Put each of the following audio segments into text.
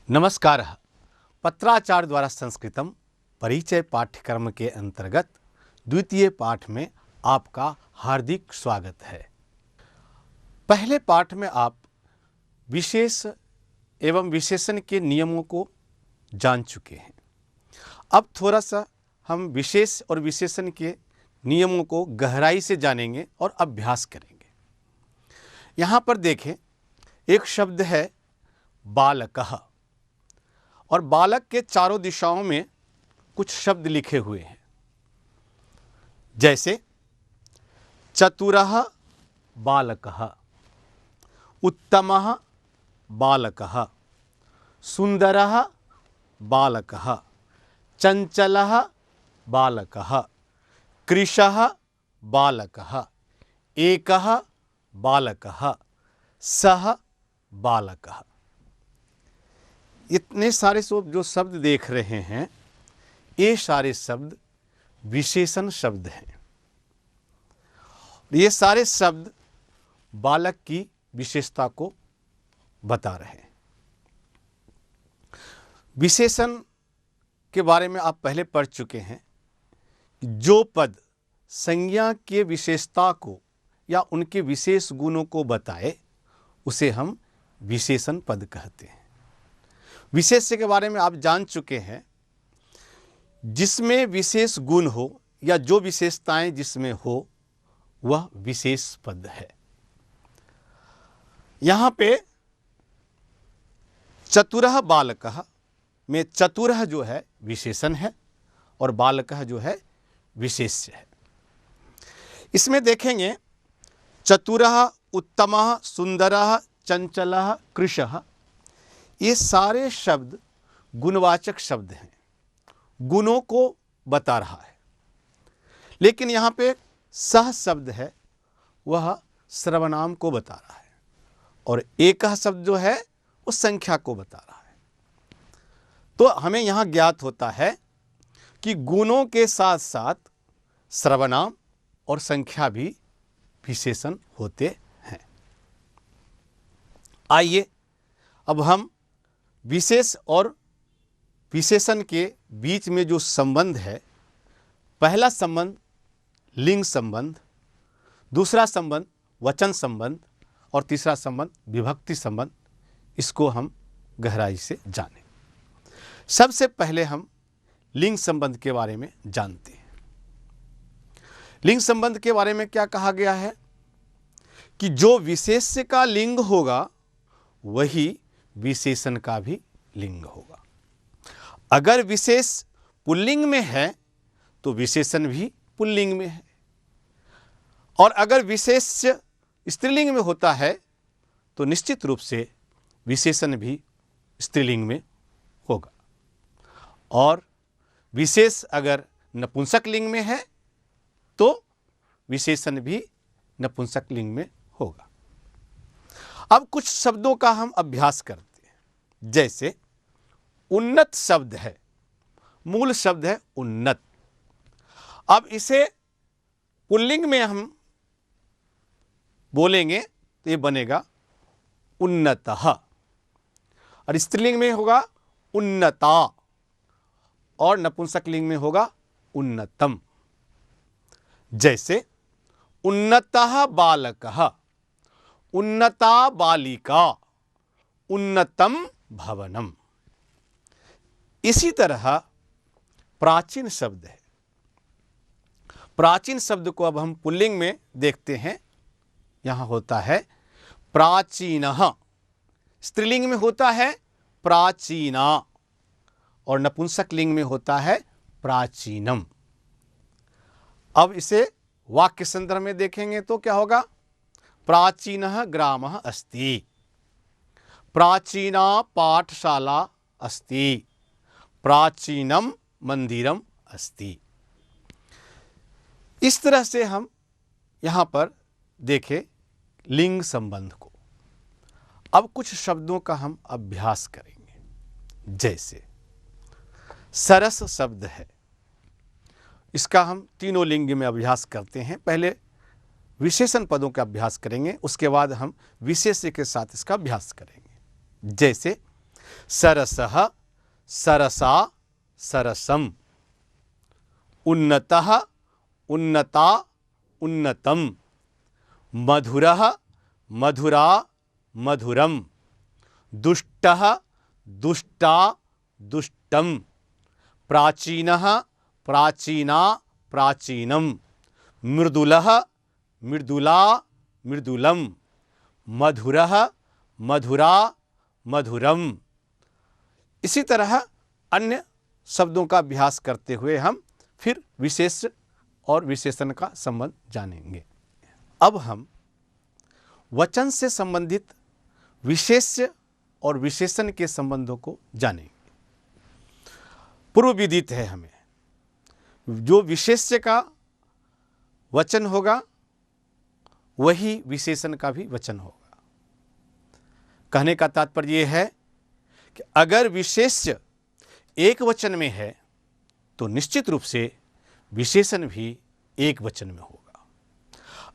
नमस्कार। पत्राचार द्वारा संस्कृतम परिचय पाठ्यक्रम के अंतर्गत द्वितीय पाठ में आपका हार्दिक स्वागत है। पहले पाठ में आप विशेष एवं विशेषण के नियमों को जान चुके हैं। अब थोड़ा सा हम विशेष और विशेषण के नियमों को गहराई से जानेंगे और अभ्यास करेंगे। यहाँ पर देखें, एक शब्द है बालकः, और बालक के चारों दिशाओं में कुछ शब्द लिखे हुए हैं, जैसे चतुरः बालकः, उत्तमः बालकः, सुंदरः बालकः, चंचलः बालकः, कृशः बालकः, एकः बालकः, सः बालकः। इतने सारे जो शब्द देख रहे हैं, ये सारे शब्द विशेषण शब्द हैं। ये सारे शब्द बालक की विशेषता को बता रहे हैं। विशेषण के बारे में आप पहले पढ़ चुके हैं। जो पद संज्ञा के विशेषता को या उनके विशेष गुणों को बताए, उसे हम विशेषण पद कहते हैं। विशेष्य के बारे में आप जान चुके हैं। जिसमें विशेष गुण हो या जो विशेषताएं जिसमें हो, वह विशेष पद है। यहां पे चतुरः बालकः में चतुरः जो है विशेषण है और बालकः जो है विशेष्य है। इसमें देखेंगे चतुरः, उत्तमः, सुंदरः, चंचलः, कृशः, ये सारे शब्द गुणवाचक शब्द हैं, गुणों को बता रहा है। लेकिन यहाँ पे सह शब्द है, वह सर्वनाम को बता रहा है, और एकः शब्द जो है वो संख्या को बता रहा है। तो हमें यहाँ ज्ञात होता है कि गुणों के साथ साथ सर्वनाम और संख्या भी विशेषण होते हैं। आइए अब हम विशेष और विशेषण के बीच में जो संबंध है, पहला संबंध लिंग संबंध, दूसरा संबंध वचन संबंध और तीसरा संबंध विभक्ति संबंध, इसको हम गहराई से जानें। सबसे पहले हम लिंग संबंध के बारे में जानते हैं। लिंग संबंध के बारे में क्या कहा गया है कि जो विशेष्य का लिंग होगा वही विशेषण का भी लिंग होगा। अगर विशेष पुल्लिंग में है तो विशेषण भी पुल्लिंग में है, और अगर विशेष स्त्रीलिंग में होता है तो निश्चित रूप से विशेषण भी स्त्रीलिंग में होगा। और विशेष अगर नपुंसक लिंग में है तो विशेषण भी नपुंसक लिंग में होगा। अब कुछ शब्दों का हम अभ्यास करते हैं। जैसे उन्नत शब्द है, मूल शब्द है उन्नत। अब इसे पुल्लिंग में हम बोलेंगे तो ये बनेगा उन्नतः, और स्त्रीलिंग में होगा उन्नता, और नपुंसक लिंग में होगा उन्नतम। जैसे उन्नतः बालकः, उन्नता बालिका, उन्नतम भवनम। इसी तरह प्राचीन शब्द है। प्राचीन शब्द को अब हम पुल्लिंग में देखते हैं। यहां होता है प्राचीनः, स्त्रीलिंग में होता है प्राचीना, और नपुंसक लिंग में होता है प्राचीनम। अब इसे वाक्य संदर्भ में देखेंगे तो क्या होगा? प्राचीनः ग्रामः अस्ति, प्राचीना पाठशाला अस्ति, प्राचीनम मंदिरम अस्ति। इस तरह से हम यहाँ पर देखें लिंग संबंध को। अब कुछ शब्दों का हम अभ्यास करेंगे। जैसे सरस शब्द है, इसका हम तीनों लिंग में अभ्यास करते हैं। पहले विशेषण पदों का अभ्यास करेंगे, उसके बाद हम विशेष्य के साथ इसका अभ्यास करेंगे। जैसे सरसः सरसा सरसम, उन्नतः उन्नता उन्नतम, मधुरः मधुरा मधुरम, दुष्टः दुष्टा दुष्टम, प्राचीनः प्राचीना प्राचीनम, मृदुलः मृदुला मृदुलम, मधुरः मधुरा मधुरम। इसी तरह अन्य शब्दों का अभ्यास करते हुए हम फिर विशेष और विशेषण का संबंध जानेंगे। अब हम वचन से संबंधित विशेष्य और विशेषण के संबंधों को जानेंगे। पूर्व विदित है हमें, जो विशेष्य का वचन होगा वही विशेषण का भी वचन होगा। कहने का तात्पर्य यह है कि अगर विशेष्य एक वचन में है तो निश्चित रूप से विशेषण भी एक वचन में होगा।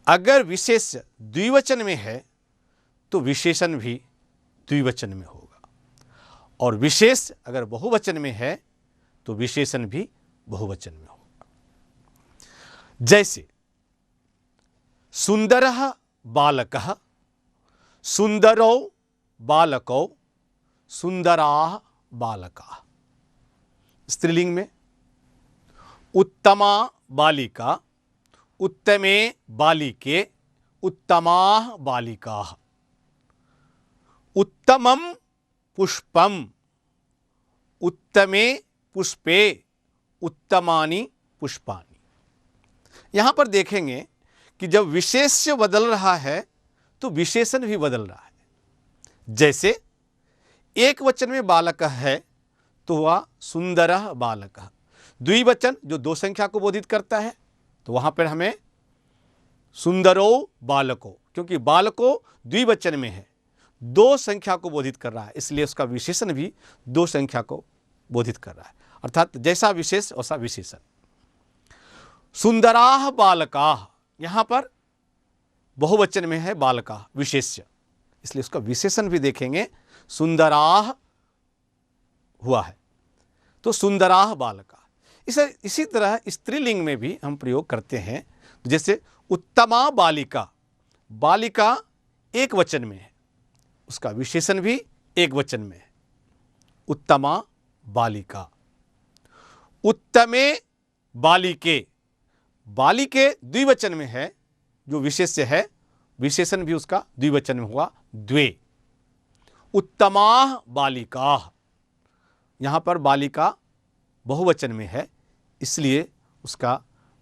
अगर विशेष्य द्विवचन में है तो विशेषण भी द्विवचन में होगा, और विशेष अगर बहुवचन में है तो विशेषण भी बहुवचन में होगा। जैसे सुंदरः बालकः, सुंदरौ बालकौ, सुंदराः बालकाः। स्त्रीलिंग में उत्तमा बालिका, उत्तमे बालिके, उत्तमाः बालिकाः। उत्तमं पुष्पम, उत्तमे पुष्पे, उत्तमानि पुष्पानि। यहाँ पर देखेंगे कि जब विशेष्य बदल रहा है तो विशेषण भी बदल रहा है। जैसे एक वचन में बालक है तो हुआ सुंदरः बालकः। द्विवचन जो दो संख्या को बोधित करता है तो वहाँ पर हमें सुंदरो बालको, क्योंकि बालको द्विवचन में है, दो संख्या को बोधित कर रहा है, इसलिए उसका विशेषण भी दो संख्या को बोधित कर रहा है, अर्थात जैसा विशेष वैसा विशेषण। सुंदराः बालकाः, यहाँ पर बहुवचन में है बालकाः विशेष्य, इसलिए उसका विशेषण भी देखेंगे सुंदराः हुआ है तो सुंदराः बालकाः। इसी तरह स्त्रीलिंग में भी हम प्रयोग करते हैं। जैसे उत्तमा बालिका, बालिका एक वचन में है, उसका विशेषण भी एक वचन में है, उत्तमा बालिका। उत्तमे बालिके, बालिके द्विवचन में है, जो विशेष्य है विशेषण भी उसका द्विवचन में हुआ द्वे। उत्तमाः बालिकाः, यहाँ पर बालिका बहुवचन में है, इसलिए उसका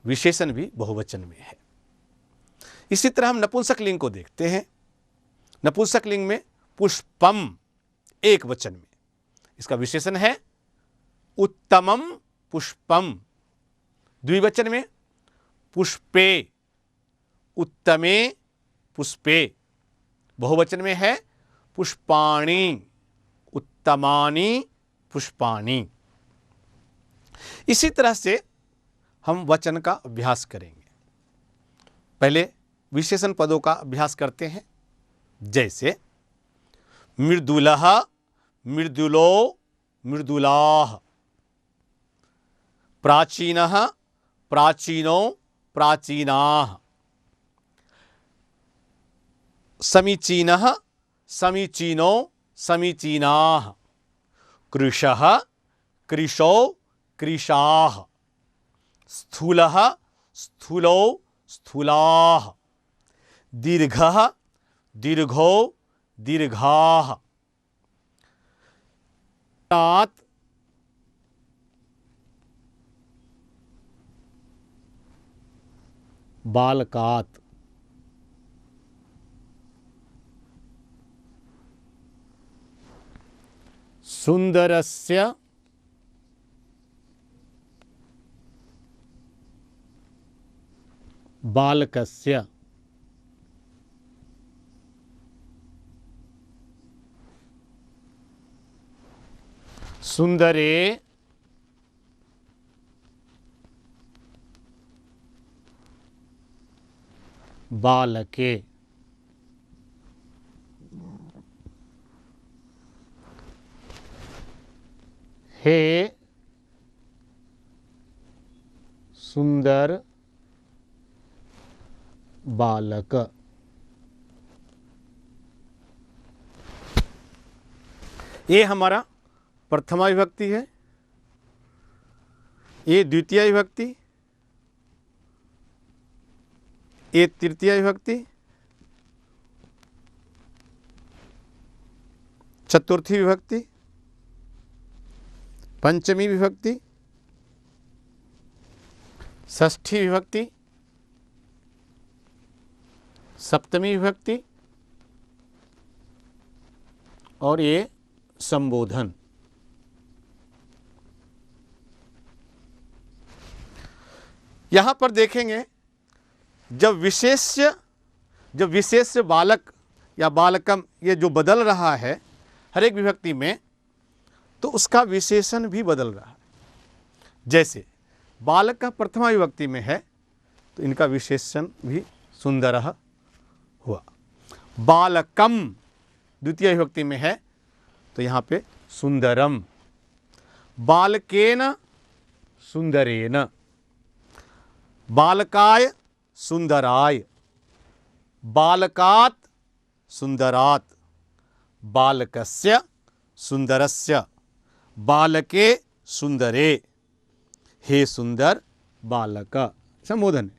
विशेषण भी बहुवचन में है। इसी तरह हम नपुंसक लिंग को देखते हैं। नपुंसक लिंग में पुष्पम एक वचन में, इसका विशेषण है उत्तमम पुष्पम। द्विवचन में पुष्पे, उत्तमे पुष्पे। बहुवचन में है पुष्पाणि, उत्तमानि पुष्पाणि। इसी तरह से हम वचन का अभ्यास करेंगे। पहले विशेषण पदों का अभ्यास करते हैं। जैसे मृदुलः मृदुलो मृदुलाः, प्राचीनः प्राचीनो प्राचीनाः, समीचीनः समीचीनो समीचीनाः, कृशः कृशो कृशाः, स्थूलः स्थूलो स्थूलाः, दीर्घः दीर्घो दीर्घाः। बालकात्, सुंदरस्य बालकस्य, सुंदरे बालके। हे सुंदर बालक। ये हमारा प्रथमा विभक्ति है, ये द्वितीय विभक्ति, ये तृतीय विभक्ति, चतुर्थी विभक्ति, पंचमी विभक्ति, षष्ठी विभक्ति, सप्तमी विभक्ति और ये संबोधन। यहां पर देखेंगे जब विशेष बालक या बालकम ये जो बदल रहा है हर एक विभक्ति में, तो उसका विशेषण भी बदल रहा है। जैसे बालक का प्रथमा विभक्ति में है तो इनका विशेषण भी सुंदरः हुआ। बालकम द्वितीय विभक्ति में है तो यहाँ पे सुंदरम। बालकेन सुंदरेन, बालकाय सुंदराय, बालकात् सुंदरात्, बालकस्य सुंदरस्य, बालके सुंदरे, हे सुंदर बालक। संबोधन है।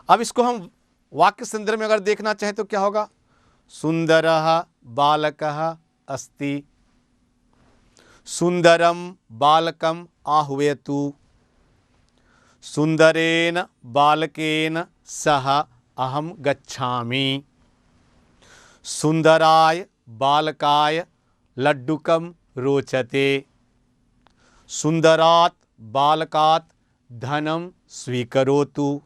अब इसको हम वाक्य संदर्भ में अगर देखना चाहें तो क्या होगा? सुंदरः बालकः अस्ति, सुंदरम बालकम आह्वयतु, सुंदरेन बालकेन सह अहम गच्छामि, सुंदराय बालकाय लड्डुकम रोचते, सुंदरात् बालकात् धनम स्वीकरोतु,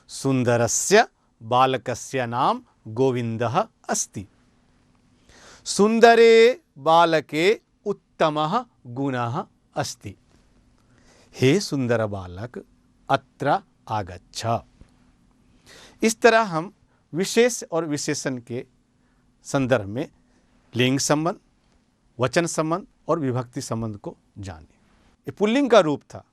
सुंदरस्य बालकस्य नाम गोविंदः अस्ति, सुंदरे बालके उत्तमः गुणः अस्ति, हे सुंदर बालक अत्र आगच्छ। इस तरह हम विशेष और विशेषण के संदर्भ में लिंग संबंध, वचन संबंध और विभक्ति संबंध को जाने। ये पुल्लिंग का रूप था।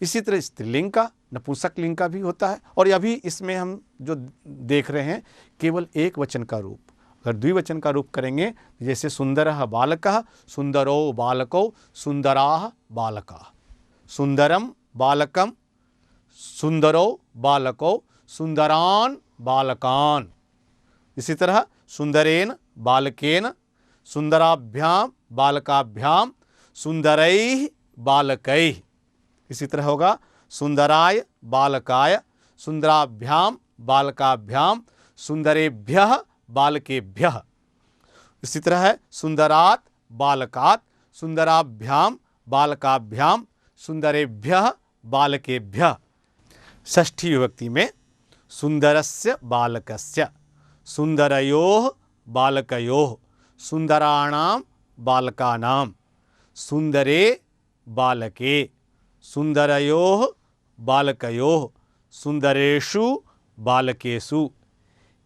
इसी तरह स्त्रीलिंग का, नपुंसक लिंग का भी होता है। और अभी इसमें हम जो देख रहे हैं केवल एक वचन का रूप। अगर द्विवचन का रूप करेंगे जैसे सुंदरः बालकः, सुंदरो बालकौ, सुंदराः बालकाः, सुंदरम बालकम, सुंदरो बालकौ, सुंदरान बालकान। इसी तरह सुंदरेन बालकेन, सुंदराभ्याम बालकाभ्याम, सुंदरैः बालकैः। इसी तरह होगा सुंदराय बालकाय, सुंदराभ्याम बालकाभ्याम, सुंदरेभ्यः बालकेभ्यः। इसी तरह है सुंदरात् बालकात्, सुंदराभ्याम बालकाभ्याम, सुंदरेभ्यः बालकेभ्यः। षष्ठी विभक्ति में सुंदरस्य बालकस्य, सुंदरयोः बालकयोः, सुंदराणां बालकानां, सुंदरे बालके, सुंदरयोः बालकयोः, सुंदरेषु बालकेषु,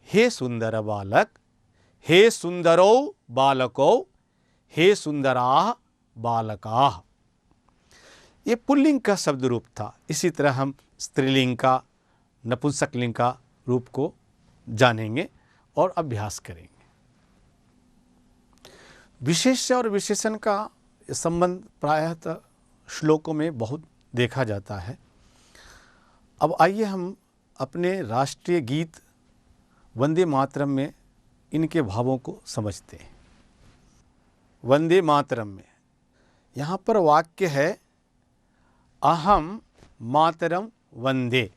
हे सुंदर बालक, हे सुंदरौ बालकौ, हे सुंदराः बालकाः। ये पुल्लिंग का शब्द रूप था। इसी तरह हम स्त्रीलिंग का, नपुंसक लिंग का रूप को जानेंगे और अभ्यास करेंगे। विशेष और विशेषण का संबंध प्रायः श्लोकों में बहुत देखा जाता है। अब आइए हम अपने राष्ट्रीय गीत वंदे मातरम में इनके भावों को समझते हैं। वंदे मातरम में यहाँ पर वाक्य है अहम मातरम वंदे,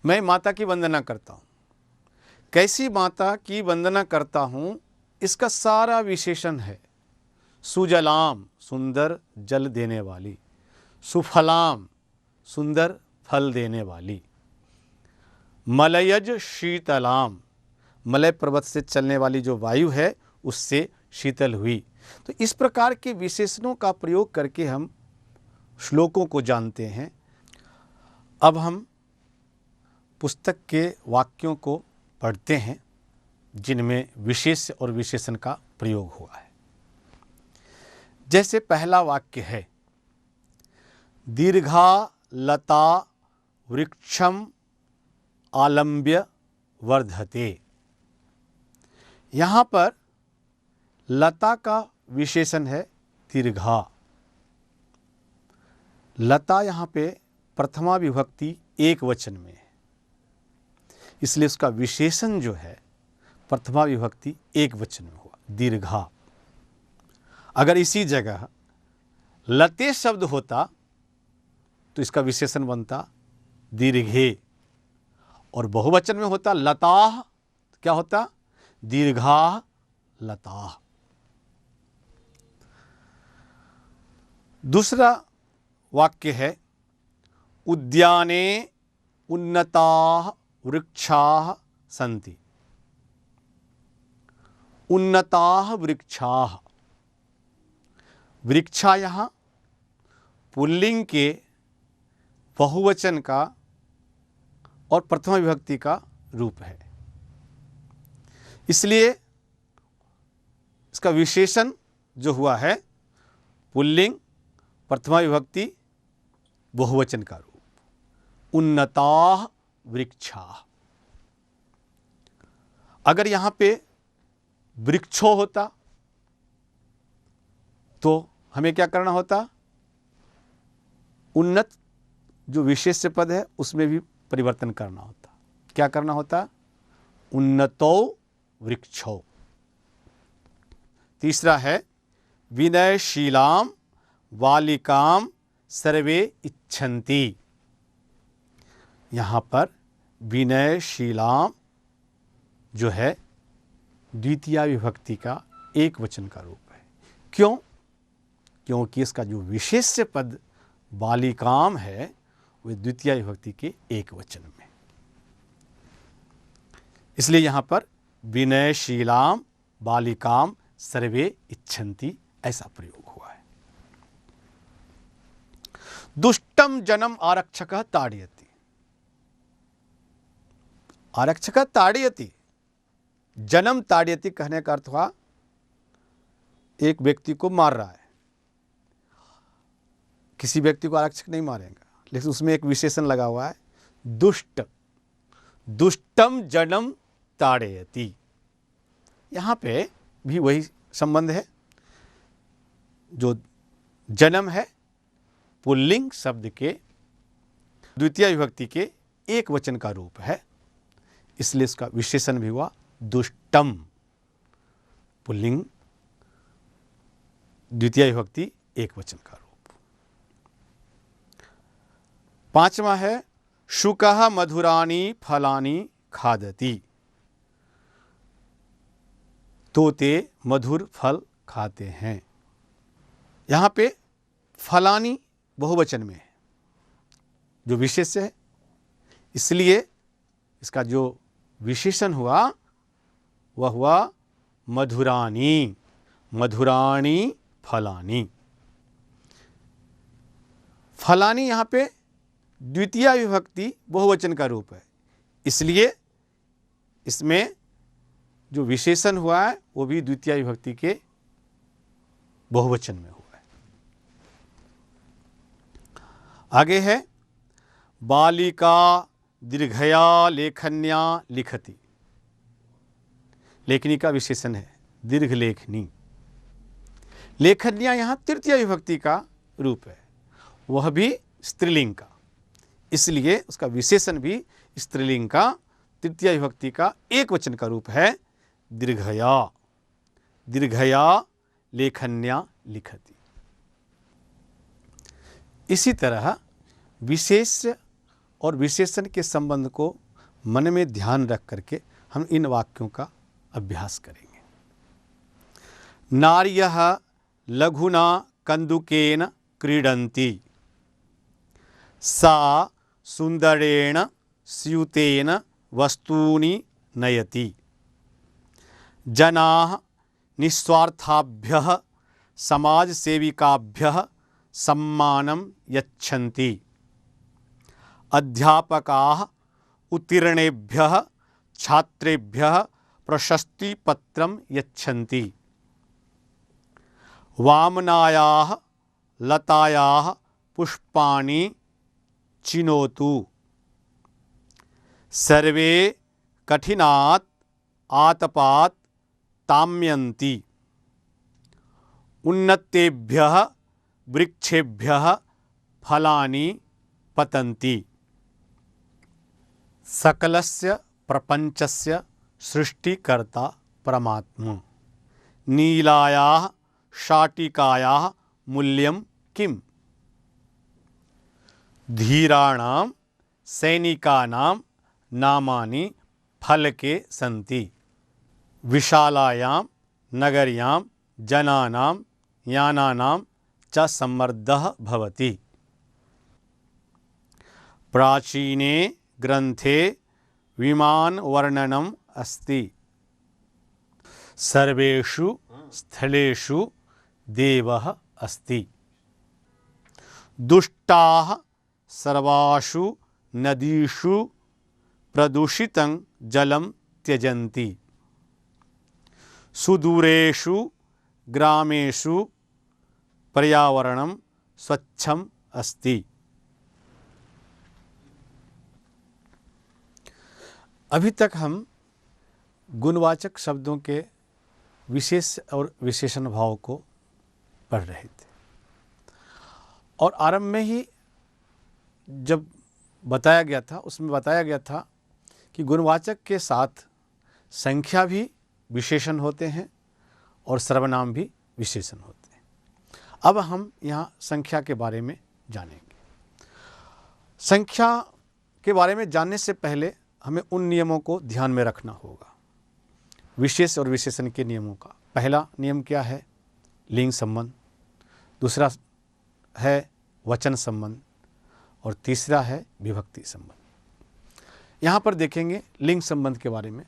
मैं माता की वंदना करता हूँ। कैसी माता की वंदना करता हूँ इसका सारा विशेषण है। सुजलाम सुंदर जल देने वाली, सुफलाम सुंदर फल देने वाली, मलयज शीतलाम मलय पर्वत से चलने वाली जो वायु है उससे शीतल हुई। तो इस प्रकार के विशेषणों का प्रयोग करके हम श्लोकों को जानते हैं। अब हम पुस्तक के वाक्यों को पढ़ते हैं जिनमें विशेष और विशेषण का प्रयोग हुआ है। जैसे पहला वाक्य है, दीर्घा लता वृक्षम आलम्ब्य वर्धते। यहाँ पर लता का विशेषण है दीर्घा। लता यहाँ पे प्रथमा विभक्ति एक वचन में है, इसलिए उसका विशेषण जो है प्रथमा विभक्ति एक वचन में हुआ, दीर्घा। अगर इसी जगह लते शब्द होता तो इसका विशेषण बनता दीर्घे, और बहुवचन में होता लता, क्या होता? दीर्घा लता। दूसरा वाक्य है, उद्याने उन्नताः वृक्षाः सन्ति। उन्नताः वृक्षाः, वृक्षा यहाँ पुल्लिंग के बहुवचन का और प्रथमा विभक्ति का रूप है, इसलिए इसका विशेषण जो हुआ है पुल्लिंग प्रथमा विभक्ति बहुवचन का रूप, उन्नताः वृक्षाः। अगर यहाँ पे वृक्षो होता तो हमें क्या करना होता? उन्नत जो विशेष्य पद है उसमें भी परिवर्तन करना होता। क्या करना होता? उन्नतो वृक्षो। तीसरा है, विनयशीलां बालिकां सर्वे इच्छन्ति। यहाँ पर विनयशीलां जो है द्वितीया विभक्ति का एक वचन का रूप है। क्यों? क्योंकि इसका जो विशेष्य पद बालिकाम है वह द्वितीया विभक्ति के एक वचन में, इसलिए यहाँ पर विनयशीलां बालिकां सर्वे इच्छन्ति ऐसा प्रयोग हुआ है। दुष्टम जनम आरक्षकः ताड़यति। आरक्षकः ताड़यति, जन्म ताड़यति कहने का अर्थ हुआ एक व्यक्ति को मार रहा है। किसी व्यक्ति को आरक्षक नहीं मारेगा, लेकिन उसमें एक विशेषण लगा हुआ है दुष्ट। दुष्टम जनम ताड़यति, यहाँ पे भी वही संबंध है। जो जन्म है पुल्लिंग शब्द के द्वितीय विभक्ति के एक वचन का रूप है, इसलिए इसका विशेषण भी हुआ दुष्टम, पुल्लिंग द्वितीय विभक्ति एक वचन का रूप। पांचवा है, शुकः मधुराणि फलानि खादति। तोते मधुर फल खाते हैं। यहाँ पे फलानी बहुवचन में है जो विशेष्य है, इसलिए इसका जो विशेषण हुआ वह हुआ मधुराणि। मधुराणि फलानि। फलानि यहाँ पे द्वितीया विभक्ति बहुवचन का रूप है, इसलिए इसमें जो विशेषण हुआ है वो भी द्वितीया विभक्ति के बहुवचन में हुआ है। आगे है, बालिका दीर्घया लेखन्या लिखति। लेखनी का विशेषण है दीर्घ लेखनी। लेखन्या यहाँ तृतीय विभक्ति का रूप है, वह भी स्त्रीलिंग का, इसलिए उसका विशेषण भी स्त्रीलिंग का तृतीय विभक्ति का एक वचन का रूप है दीर्घया। दीर्घया लेखन्या लिखति। इसी तरह विशेष और विशेषण के संबंध को मन में ध्यान रख करके हम इन वाक्यों का अभ्यास करेंगे। नार्यः लघुना कंदुकेन क्रीडन्ति। सा सुंदरेण स्यूतेन वस्तूनि नयति। जनाः निस्वार्थाभ्यः समाजसेविकाभ्यः सम्मानं यच्छन्ति। अध्यापकाः उत्तीर्णेभ्यः छात्रेभ्यः प्रशस्तिपत्रं यच्छन्ति। वामनायाः लतायाः पुष्पाणि चिनोतु। सर्वे कठिनात् आतपात् ताम्यन्ति। उन्नतेभ्यः वृक्षेभ्यः फलानि पतन्ति। सकलस्य प्रपञ्चस्य सृष्टिकर्ता परमात्मा। नीलायाः शाटिकायाः मूल्यं किम्? धीराणां सैनिकानां नामानि फलके सन्ति। विशालायां नगर्यां जनानां यानानां च सम्मर्दः भवति। प्राचीने ग्रन्थे विमानवर्णनम् अस्ति। सर्वेषु स्थलेषु देवः अस्ति। दुष्टाः सर्वासु नदीषु प्रदूषितं जलं त्यजन्ति। सुदूरेषु ग्रामेषु पर्यावरणं स्वच्छम् अस्ति। अभी तक हम गुणवाचक शब्दों के विशेष और विशेषण भाव को पढ़ रहे थे और आरंभ में ही जब बताया गया था उसमें बताया गया था कि गुणवाचक के साथ संख्या भी विशेषण होते हैं और सर्वनाम भी विशेषण होते हैं। अब हम यहाँ संख्या के बारे में जानेंगे। संख्या के बारे में जानने से पहले हमें उन नियमों को ध्यान में रखना होगा, विशेष और विशेषण के नियमों का। पहला नियम क्या है? लिंग संबंध। दूसरा है वचन संबंध और तीसरा है विभक्ति संबंध। यहाँ पर देखेंगे लिंग संबंध के बारे में।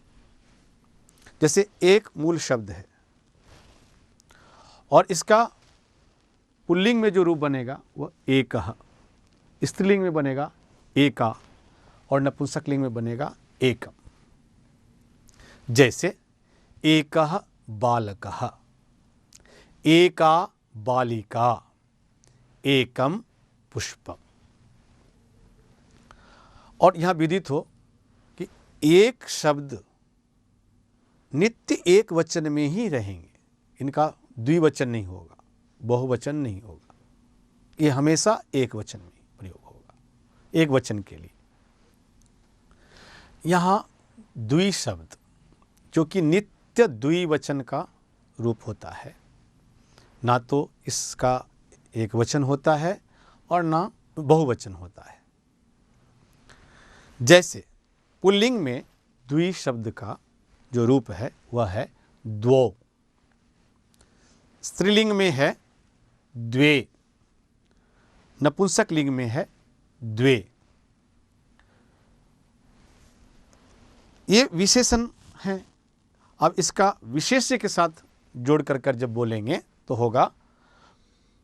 जैसे एक मूल शब्द है और इसका पुल्लिंग में जो रूप बनेगा वह एकः, स्त्रीलिंग में बनेगा एका और नपुंसकलिंग में बनेगा एकम। जैसे एकः बालकः, एका बालिका, एकम पुष्पम। और यहाँ विदित हो कि एक शब्द नित्य एक वचन में ही रहेंगे, इनका द्विवचन नहीं होगा, बहुवचन नहीं होगा, ये हमेशा एक वचन में प्रयोग होगा, एक वचन के लिए। यहाँ द्वि शब्द जो कि नित्य द्विवचन का रूप होता है, ना तो इसका एक वचन होता है और ना बहुवचन होता है। जैसे पुल्लिंग में द्वि शब्द का जो रूप है वह है द्वौ, स्त्रीलिंग में है द्वे, नपुंसक लिंग में है द्वे। ये विशेषण हैं। अब इसका विशेष्य के साथ जोड़ कर जब बोलेंगे तो होगा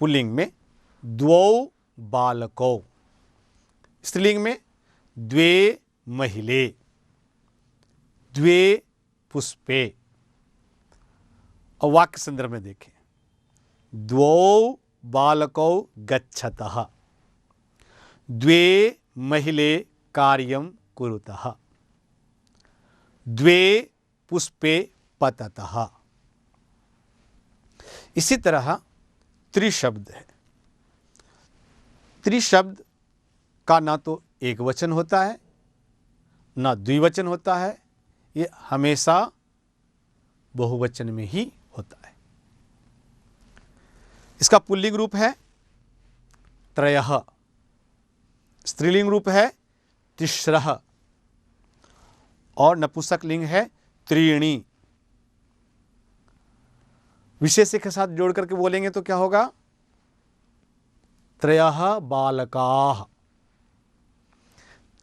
पुल्लिंग में द्वौ बालकौ, स्त्रीलिंग में द्वे महिले, द्वे पुष्पे। और वाक्य संदर्भ में देखें, द्वौ बालकौ गच्छतः, द्वे महिले कार्यं कुरुतः, द्वे पुष्पे पततः। इसी तरह त्रिशब्द है। त्रिशब्द का ना तो एक वचन होता है ना द्विवचन होता है, ये हमेशा बहुवचन में ही होता है। इसका पुल्लिंग रूप है त्रयः, स्त्रीलिंग रूप है तिस्रः और नपुंसक लिंग है त्रीणि। विशेष्य के साथ जोड़ करके बोलेंगे तो क्या होगा? त्रयः बालकाः,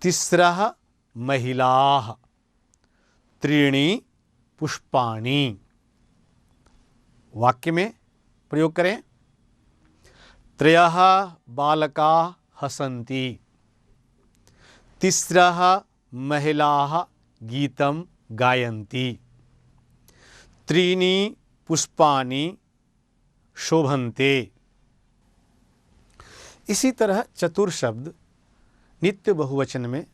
तिस्रः महिलाः, त्रीणि पुष्पाणि। वाक्य में प्रयोग करें, त्रयः बालकाः हसन्ति, तिस्रः महिलाः गीतं गायन्ति, त्रीणि पुष्पाणि शोभन्ते। इसी तरह चतुर शब्द नित्य बहुवचन में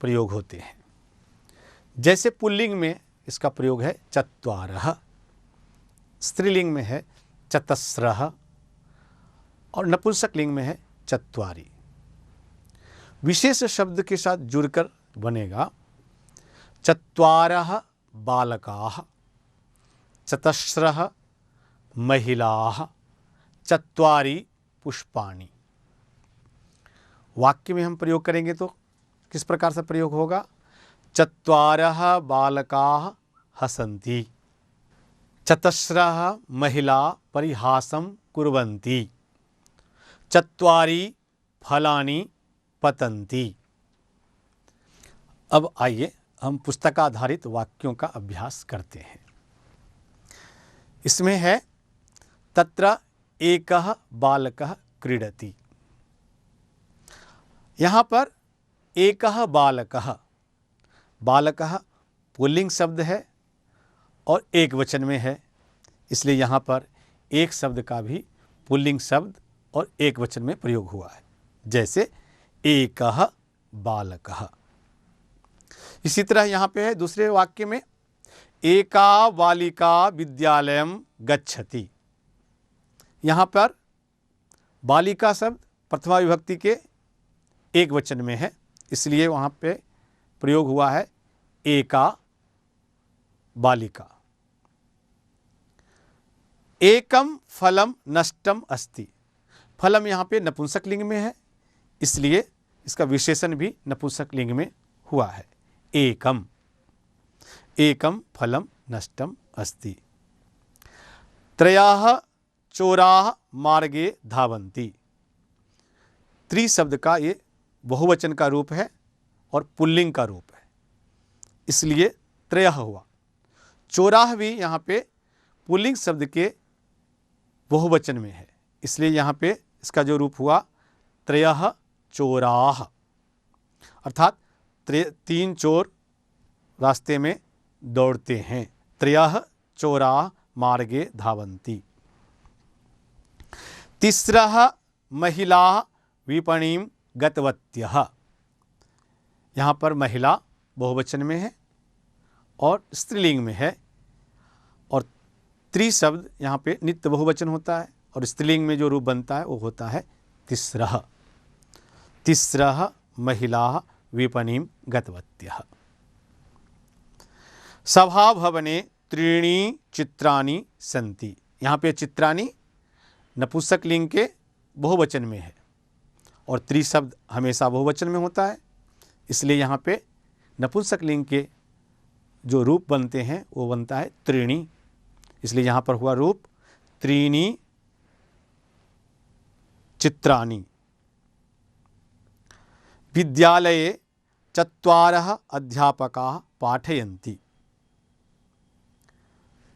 प्रयोग होते हैं। जैसे पुल्लिंग में इसका प्रयोग है चत्वारः, स्त्रीलिंग में है चतस्रः और नपुंसक लिंग में है चत्वारि। विशेष शब्द के साथ जुड़कर बनेगा चत्वारः बालकाः, चतस्रः महिलाः, चत्वारि पुष्पाणि। वाक्य में हम प्रयोग करेंगे तो किस प्रकार से प्रयोग होगा? चत्वारः बालकाः हसन्ति, चतस्रः महिला परिहासं कुर्वन्ति, चत्वारि फलानि पतन्ति। अब आइए हम पुस्तकाधारित वाक्यों का अभ्यास करते हैं। इसमें है तत्र एकः बालकः क्रीडति। यहाँ पर एकः बालकः, बालकः पुल्लिंग शब्द है और एक वचन में है, इसलिए यहाँ पर एक शब्द का भी पुल्लिंग शब्द और एक वचन में प्रयोग हुआ है। जैसे एकः बालकः। इसी तरह यहाँ पे है दूसरे वाक्य में एका बालिका विद्यालयं गच्छति। यहाँ पर बालिका शब्द प्रथमा विभक्ति के एक वचन में है, इसलिए वहाँ पे प्रयोग हुआ है एका बालिका। एकम फलम नष्टम अस्ति। फलम यहाँ पे नपुंसक लिंग में है, इसलिए इसका विशेषण भी नपुंसक लिंग में हुआ है एकम। एकम फलम नष्टम अस्ति। त्रयः चोराः मार्गे धावन्ति। त्रि शब्द का ये बहुवचन का रूप है और पुल्लिंग का रूप है, इसलिए त्रयः हुआ। चोराह भी यहाँ पे पुल्लिंग शब्द के बहुवचन में है, इसलिए यहाँ पे इसका जो रूप हुआ त्रयः चोराः, अर्थात तीन चोर रास्ते में दौड़ते हैं। त्रयः चोराः मार्गे धावन्ति। तिस्रः महिलाः विपणीं गतवत्यः। यहाँ पर महिला बहुवचन में है और स्त्रीलिंग में है, और त्रि शब्द यहाँ पे नित्य बहुवचन होता है और स्त्रीलिंग में जो रूप बनता है वो होता है तिस्रः। तिस्रः महिलाः विपणीं गतवत्यः। सभाभवने त्रीणि चित्राणि सन्ति। यहाँ पे चित्राणि नपुंसक लिंग के बहुवचन में है और त्रि शब्द हमेशा बहुवचन में होता है, इसलिए यहाँ पे नपुंसक लिंग के जो रूप बनते हैं वो बनता है त्रीणि, इसलिए यहाँ पर हुआ रूप त्रीणि चित्राणि। विद्यालये चत्वारः अध्यापकाः पाठयन्ति।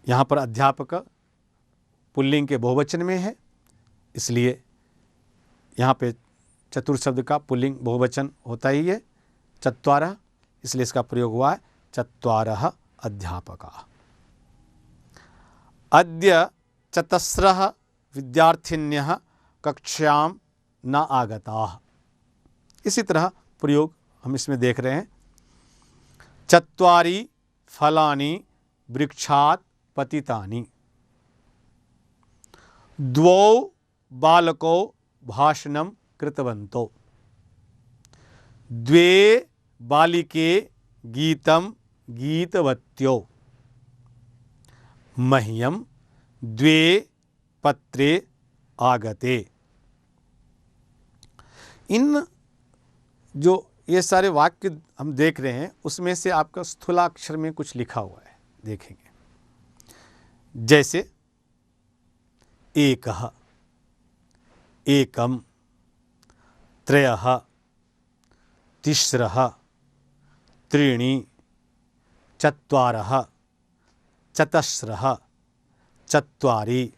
यहाँ पर अध्यापक पुल्लिंग के बहुवचन में है, इसलिए यहाँ पे चतुर शब्द का पुल्लिंग बहुवचन होता ही है चत्वारः, इसलिए इसका प्रयोग हुआ है चत्वारः अध्यापकाः। अद्य चतस्रः विद्यार्थिन्यः कक्षां न आगताः। इसी तरह प्रयोग हम इसमें देख रहे हैं। चत्वारि फलानि वृक्षात् पतितानि। द्वौ बालकौ भाषणं कृतवन्तौ। द्वे बालिके गीतं गीतवत्यौ। मह्यं द्वे पत्रे आगते। इन जो ये सारे वाक्य हम देख रहे हैं उसमें से आपका स्थूलाक्षर में कुछ लिखा हुआ है, देखेंगे। जैसे एकः, एकम, त्रयः, तिस्रः, त्रीणि, चत्वारः, चतस्रः, चत्वारि,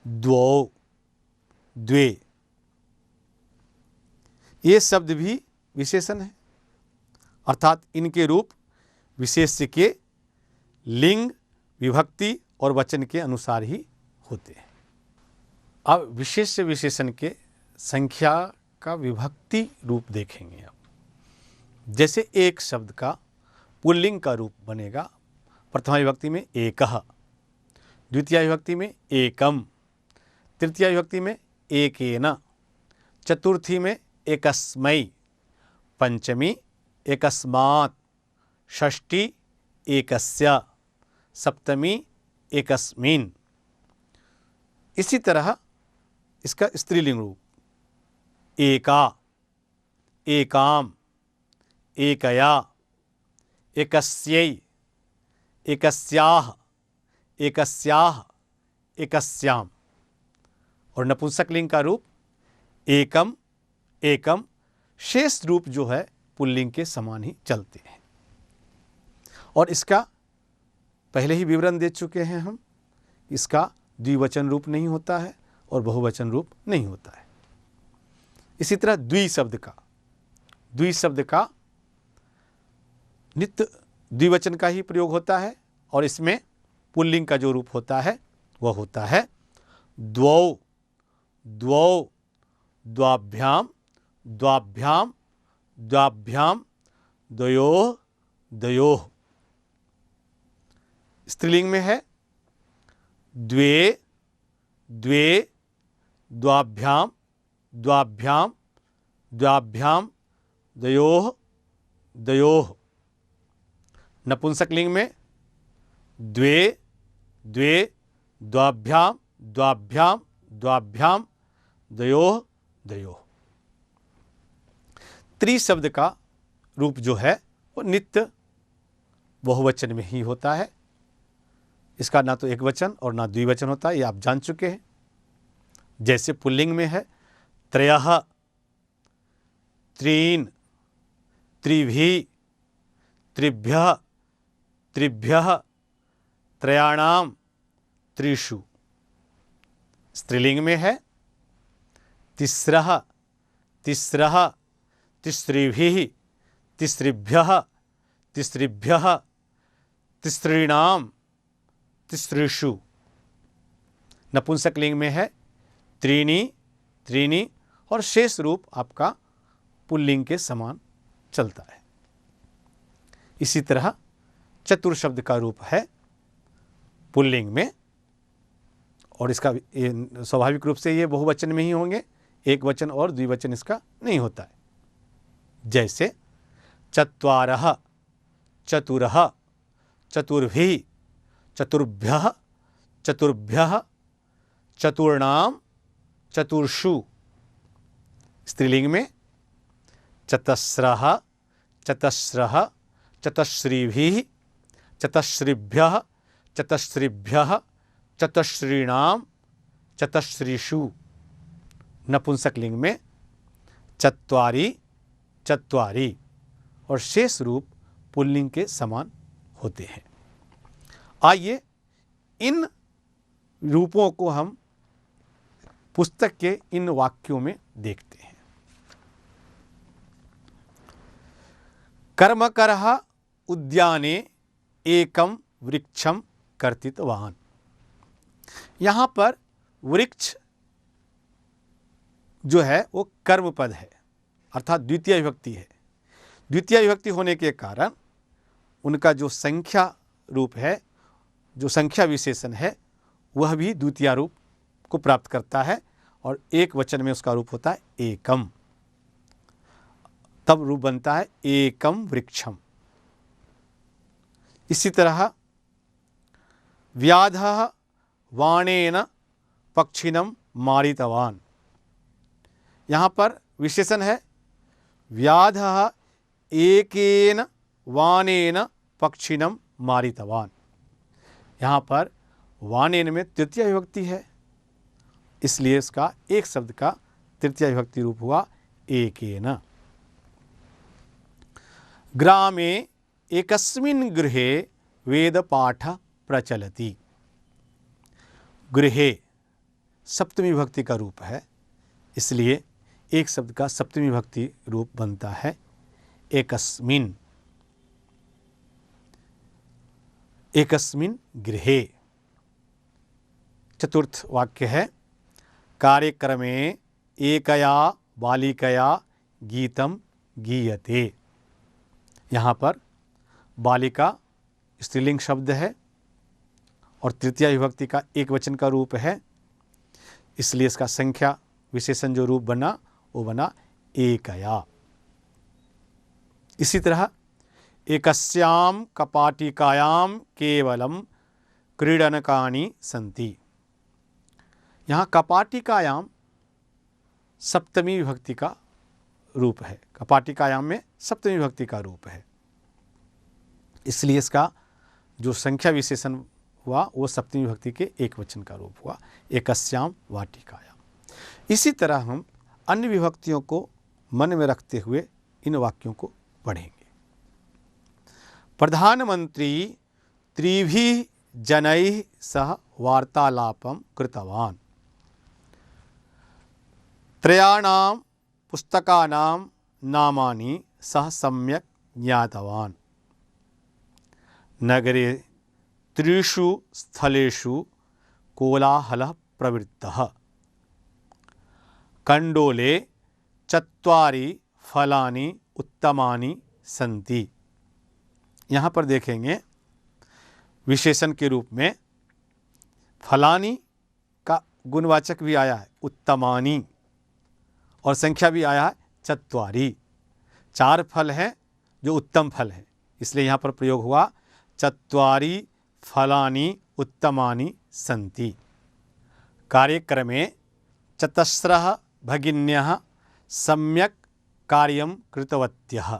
द्वौ, द्वे। ये शब्द भी विशेषण है, अर्थात इनके रूप विशेष्य के लिंग, विभक्ति और वचन के अनुसार ही होते हैं। अब विशेष्य विशेषण के संख्या का विभक्ति रूप देखेंगे। अब जैसे एक शब्द का पुल्लिंग का रूप बनेगा प्रथमा विभक्ति में एकः, द्वितीय विभक्ति में एकम, तृतीय विभक्ति में एकेन, चतुर्थी में एकस्मै, पंचमी एकस्मात्, षष्ठी एकस्य, सप्तमी एकस्मिन्। इसी तरह इसका स्त्रीलिंग रूप एका, एकाम, एकया, एकस्यै, एकस्याः, एकस्याः, एकस्याम। और नपुंसकलिंग का रूप एकम, एकम। शेष रूप जो है पुल्लिंग के समान ही चलते हैं। और इसका पहले ही विवरण दे चुके हैं हम, इसका द्विवचन रूप नहीं होता है और बहुवचन रूप नहीं होता है। इसी तरह द्विशब्द का नित्य द्विवचन का ही प्रयोग होता है और इसमें पुल्लिंग का जो रूप होता है वह होता है द्वौ, द्वौ, द्वाभ्याम, द्वाभ्याम, द्वाभ्याम, द्वयोः, द्वयोः। स्त्रीलिंग में है द्वे, द्वे, द्वाभ्याम, द्वाभ्याम, द्वाभ्याम, द्वयोः, द्वयोः। नपुंसकलिंग में द्वे, द्वे, द्वाभ्याम, द्वाभ्याम, द्वाभ्याम, द्वयोः, द्वयोः। त्रिशब्द का रूप जो है वो नित्य बहुवचन में ही होता है। इसका ना तो एक वचन और ना द्विवचन होता है, ये आप जान चुके हैं। जैसे पुल्लिंग में है त्रयः, त्रीन्, त्रिभिः, त्रिभ्यः, त्रिभ्यः, त्रयाणाम, त्रिषु। स्त्रीलिंग में है तिस्रः, तिस्रः, तिस्रिभिः, तिस्रिभ्यः, तिस्रिभ्यः, तिस्रीणाम, तिस्रिषु। नपुंसकलिंग में है त्रीणि, त्रीणि। और शेष रूप आपका पुल्लिंग के समान चलता है। इसी तरह चतुर्शब्द का रूप है पुल्लिंग में और इसका स्वाभाविक रूप से ये बहुवचन में ही होंगे, एक वचन और द्विवचन इसका नहीं होता है। जैसे चत्वारः, चतुरः, चतुर्भिः, चतुर्भ्यः, चतुर्भ्यः, चतुर्णाम, चतुर्षु। स्त्रीलिंग में चतस्रः, चतस्रः, चतस्रिभिः, चतस्रिभ्यः, चतस्रिभ्यः, चतस्रीणाम, चतस्रिषु। नपुंसकलिंग में चत्वारि, चत्वारि। और शेष रूप पुल्लिंग के समान होते हैं। आइए इन रूपों को हम पुस्तक के इन वाक्यों में देखते हैं। कर्मकरः उद्याने एकम वृक्षम कर्तितवान। यहाँ पर वृक्ष जो है वो कर्म पद है, अर्थात द्वितीय विभक्ति है। द्वितीय विभक्ति होने के कारण उनका जो संख्या रूप है, जो संख्या विशेषण है, वह भी द्वितीय रूप को प्राप्त करता है और एक वचन में उसका रूप होता है एकम। तब रूप बनता है एकम वृक्षम। इसी तरह व्याधः वाणेन पक्षिणं मारितवान। यहाँ पर विशेषण है व्याधः एकेन वाणेन पक्षिणं मारितवान। यहाँ पर वाणेन में तृतीय विभक्ति है, इसलिए इसका एक शब्द का तृतीय विभक्ति रूप हुआ एकेन। ग्रामे एकस्मिन् गृहे वेदपाठ प्रचलति। गृहे सप्तमी विभक्ति का रूप है, इसलिए एक शब्द का सप्तमी विभक्ति रूप बनता है एकस्मिन्। एकस्मिन् गृहे। चतुर्थ वाक्य है कार्यक्रमे एकया बालिकया गीतम गीयते। यहाँ पर बालिका स्त्रीलिंग शब्द है और तृतीया विभक्ति का एक वचन का रूप है, इसलिए इसका संख्या विशेषण जो रूप बना वो बना एकया। इसी तरह एकस्याम कपाटिकायाम केवलम क्रीडनकानि सन्ति। यहाँ कपाटिकायाम सप्तमी विभक्ति का रूप है, कपाटिकायाम में सप्तमी विभक्ति का रूप है, इसलिए इसका जो संख्या विशेषण हुआ वो सप्तमी विभक्ति के एक वचन का रूप हुआ, एकस्याम वाटिकायाम। इसी तरह हम अन्य विभक्तियों को मन में रखते हुए इन वाक्यों को पढ़ेंगे। प्रधानमंत्री त्रिभिः जनैः सह वार्तालापं कृतवान्। त्रयाणां पुस्तकानां नामानि सः सम्यक् ज्ञातवान्। नगरे त्रिषु स्थलेषु कोलाहलः प्रवृत्तः। कंडोले चत्वारि फलानि उत्तमानि सन्ति। यहाँ पर देखेंगे विशेषण के रूप में फलानी का गुणवाचक भी आया है उत्तमानी, और संख्या भी आया है चत्वारि। 4 फल हैं जो उत्तम फल हैं, इसलिए यहाँ पर प्रयोग हुआ चत्वारि फलानि उत्तमानि सन्ति। कार्यक्रमे चतस्रः भगिन्यः सम्यक् कार्यं कृतवत्यः।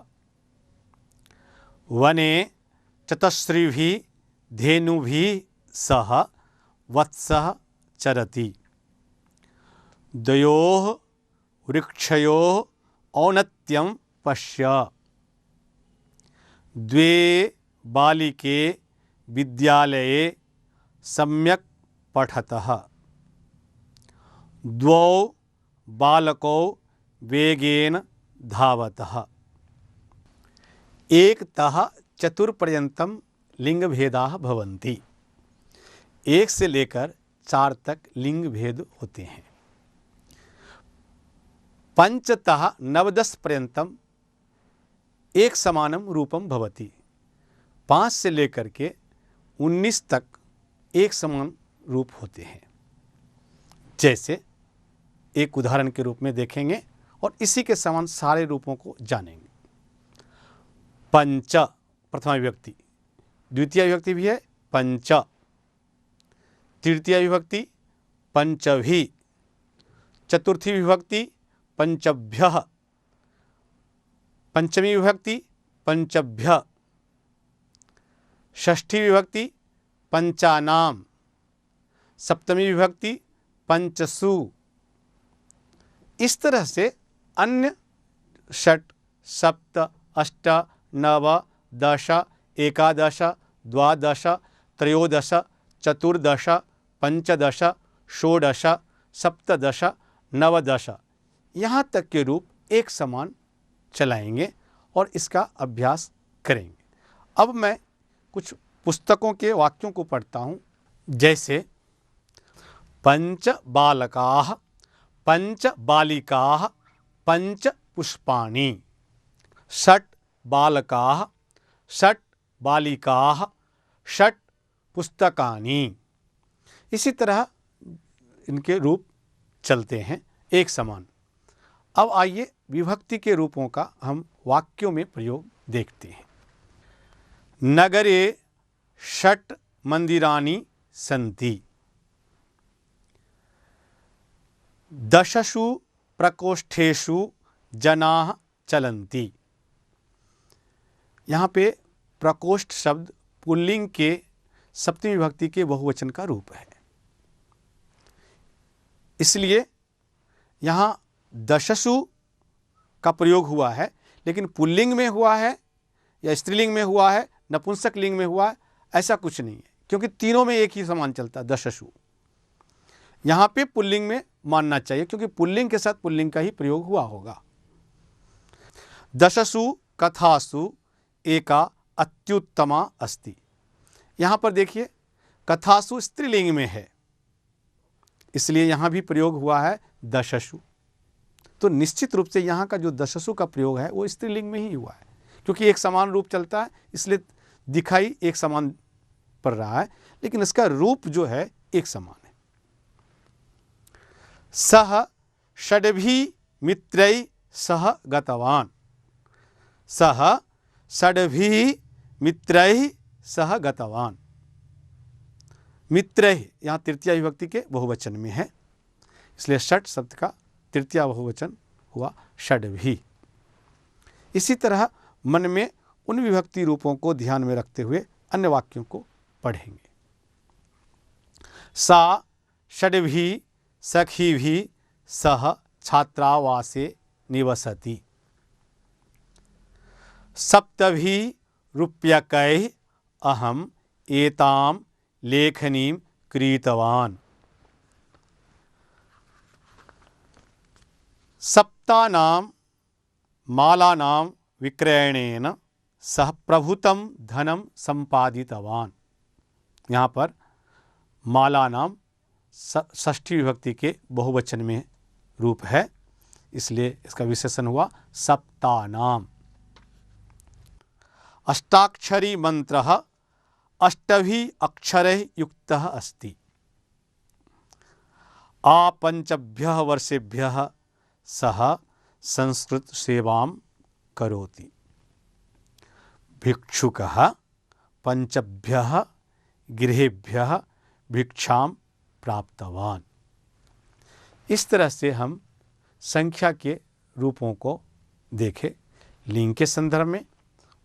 वने चतस्रिभिः धेनुभिः सह वत्सः चरति। द्वयोः वृक्षयोः औन्नत्यं पश्य। द्वे बालिके विद्यालये सम्यक् पठतः। द्वौ बालकौ वेगेन धावतः। 1तः 4 पर्यन्तं लिंग भेदाः भवन्ति। 1 से लेकर 4 तक लिंग भेद होते हैं। 5तः 9-10 पर्यन्तं एक समानं रूपं भवति। 5 से लेकर के 19 तक एक समान रूप होते हैं। जैसे एक उदाहरण के रूप में देखेंगे और इसी के समान सारे रूपों को जानेंगे। पंच प्रथमा विभक्ति, द्वितीय विभक्ति भी है पंच, तृतीय विभक्ति पंचभी, चतुर्थी विभक्ति पंचभ्यः, पंचमी विभक्ति पंचभ्य, षष्ठी विभक्ति पंचानाम, सप्तमी विभक्ति पंचसु। इस तरह से अन्य 6, 7, 8, 9, 10, 11, 12, 13, 14, 15, 16, 17, 19 यहाँ तक के रूप एक समान चलाएंगे और इसका अभ्यास करेंगे। अब मैं कुछ पुस्तकों के वाक्यों को पढ़ता हूँ। जैसे पंच बालकाः, पंच बालिकाः, पंच पुष्पाणि। 6 बालकाः, 6 बालिकाः, 6 पुस्तकानि। इसी तरह इनके रूप चलते हैं एक समान। अब आइए विभक्ति के रूपों का हम वाक्यों में प्रयोग देखते हैं। नगरे 6 मंदिराणि सन्ति। 10 प्रकोष्ठेषु जनाः चलन्ति। यहाँ पे प्रकोष्ठ शब्द पुल्लिंग के सप्तमी विभक्ति के बहुवचन का रूप है, इसलिए यहाँ 10 का प्रयोग हुआ है, लेकिन पुल्लिंग में हुआ है या स्त्रीलिंग में हुआ है, नपुंसक लिंग में हुआ है, ऐसा कुछ नहीं है, क्योंकि तीनों में एक ही समान चलता है 10। यहाँ पे पुल्लिंग में मानना चाहिए, क्योंकि पुल्लिंग के साथ पुल्लिंग का ही प्रयोग हुआ होगा। 10 कथासु एका अत्युत्तमा अस्ति। यहाँ पर देखिए कथासु स्त्रीलिंग में है, इसलिए यहाँ भी प्रयोग हुआ है दशसु। तो निश्चित रूप से यहाँ का जो दशसु का प्रयोग है वो स्त्रीलिंग में ही हुआ है, क्योंकि एक समान रूप चलता है, इसलिए दिखाई एक समान पड़ रहा है, लेकिन इसका रूप जो है एक समान है। सह षड्भी मित्रै सह गतवान, सह षड्भी मित्रै सह गतवान। मित्रै यहाँ तृतीया विभक्ति के बहुवचन में है, इसलिए षट शब्द का तृतीया बहुवचन हुआ षड्भी। इसी तरह मन में उन विभक्ति रूपों को ध्यान में रखते हुए अन्य वाक्यों को पढ़ेंगे। सा षड्भी सखीभिः सह छात्रावासे निवसति, सप्तभिः रूप्यकैः अहम् एतां लेखनीं क्रीतवान्, सप्तानां मालानां विक्रयणेन सह प्रभुतं धनं संपादितवान्। यहाँ पर माला नाम षष्ठी विभक्ति के बहुवचन में रूप है, इसलिए इसका विशेषण हुआ सप्तानाम। अष्टाक्षरी मंत्रः अष्टभिः अक्षरैः युक्तः अस्ति, आपंचभ्यः वर्षेभ्यः सह संस्कृत सेवां करोति, भिक्षुकः पंचभ्यः गृहेभ्यः भिक्षां प्राप्तवान। इस तरह से हम संख्या के रूपों को देखें, लिंग के संदर्भ में,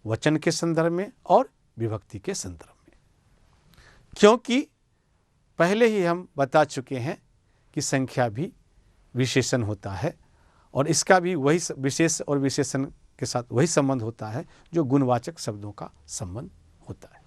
वचन के संदर्भ में और विभक्ति के संदर्भ में, क्योंकि पहले ही हम बता चुके हैं कि संख्या भी विशेषण होता है और इसका भी वही विशेष और विशेषण के साथ वही संबंध होता है जो गुणवाचक शब्दों का संबंध होता है।